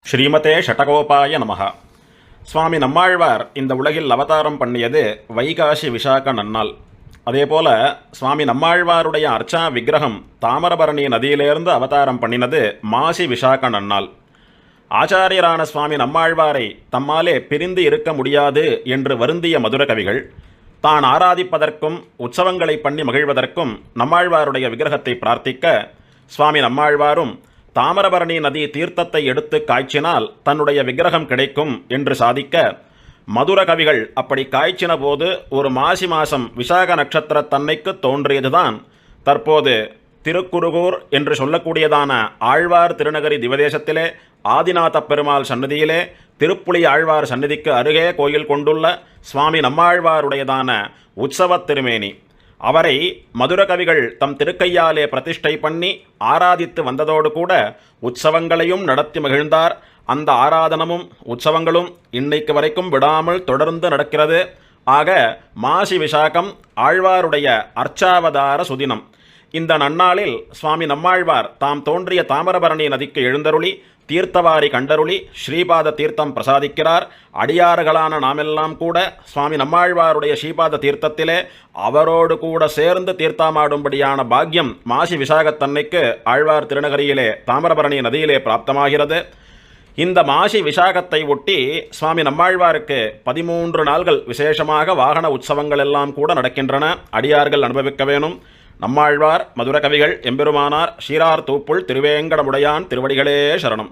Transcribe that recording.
ஸ்ரீமதே ஷடகோபாய நமஹ. சுவாமி நம்மாழ்வார் இந்த உலகில் அவதாரம் பண்ணியது வைகாசி விசாக நன்னாள். அதேபோல சுவாமி நம்மாழ்வாருடைய அர்ச்சா விக்கிரகம் தாமிரபரணி நதியிலிருந்து அவதாரம் பண்ணினது மாசி விசாக நன்னாள். ஆச்சாரியரான சுவாமி நம்மாழ்வாரை தம்மாலே பிரிந்து இருக்க முடியாது என்று வருந்திய மதுர கவிகள் தான் ஆராதிப்பதற்கும் உற்சவங்களை பண்ணி மகிழ்வதற்கும் நம்மாழ்வாருடைய விக்கிரகத்தை பிரார்த்திக்க, சுவாமி நம்மாழ்வாரும் தாமிரபரணி நதி தீர்த்தத்தை எடுத்து காய்ச்சினால் தன்னுடைய விக்கிரகம் கிடைக்கும் என்று சாதிக்க, மதுர கவிகள் அப்படி காய்ச்சின போது ஒரு மாசி மாசம் விசாக நட்சத்திரத்தன்னைக்கு தோன்றியதுதான் தற்போது திருக்குருகூர் என்று சொல்லக்கூடியதான ஆழ்வார் திருநகரி திவதேசத்திலே ஆதிநாத பெருமாள் சன்னதியிலே திருப்புலி ஆழ்வார் சன்னதிக்கு அருகே கோயில் கொண்டுள்ள சுவாமி நம்மாழ்வாருடையதான உற்சவத் திருமேனி. அவரை மதுர கவிகள் தம் திருக்கையாலே பிரதிஷ்டை பண்ணி ஆராதித்து வந்ததோடு கூட உற்சவங்களையும் நடத்தி மகிழ்ந்தார். அந்த ஆராதனமும் உற்சவங்களும் இன்னைக்கு வரைக்கும் விடாமல் தொடர்ந்து நடக்கிறது. ஆக மாசி விசாகம் ஆழ்வாருடைய அர்ச்சாவதார சுதினம். இந்த நன்னாளில் சுவாமி நம்மாழ்வார் தாம் தோன்றிய தாமிரபரணி நதிக்கு எழுந்தருளி தீர்த்தவாரி கண்டருளி ஸ்ரீபாத தீர்த்தம் பிரசாதிக்கிறார். அடியார்களான நாமெல்லாம் கூட சுவாமி நம்மாழ்வாருடைய ஸ்ரீபாத தீர்த்தத்திலே அவரோடு கூட சேர்ந்து தீர்த்தமாடும்படியான பாக்கியம் மாசி விசாகத்தன்னைக்கு ஆழ்வார் திருநகரியிலே தாமிரபரணி நதியிலே பிராப்தமாகிறது. இந்த மாசி விசாகத்தை ஒட்டி சுவாமி நம்மாழ்வாருக்கு 13 நாள்கள் விசேஷமாக வாகன உற்சவங்கள் எல்லாம் கூட நடக்கின்றன. அடியார்கள் அனுபவிக்க வேணும். நம்மாழ்வார் மதுர கவிகள் எம்பெருமானார் சீரார் தூப்புள் திருவேங்கடமுடையான் திருவடிகளே சரணம்.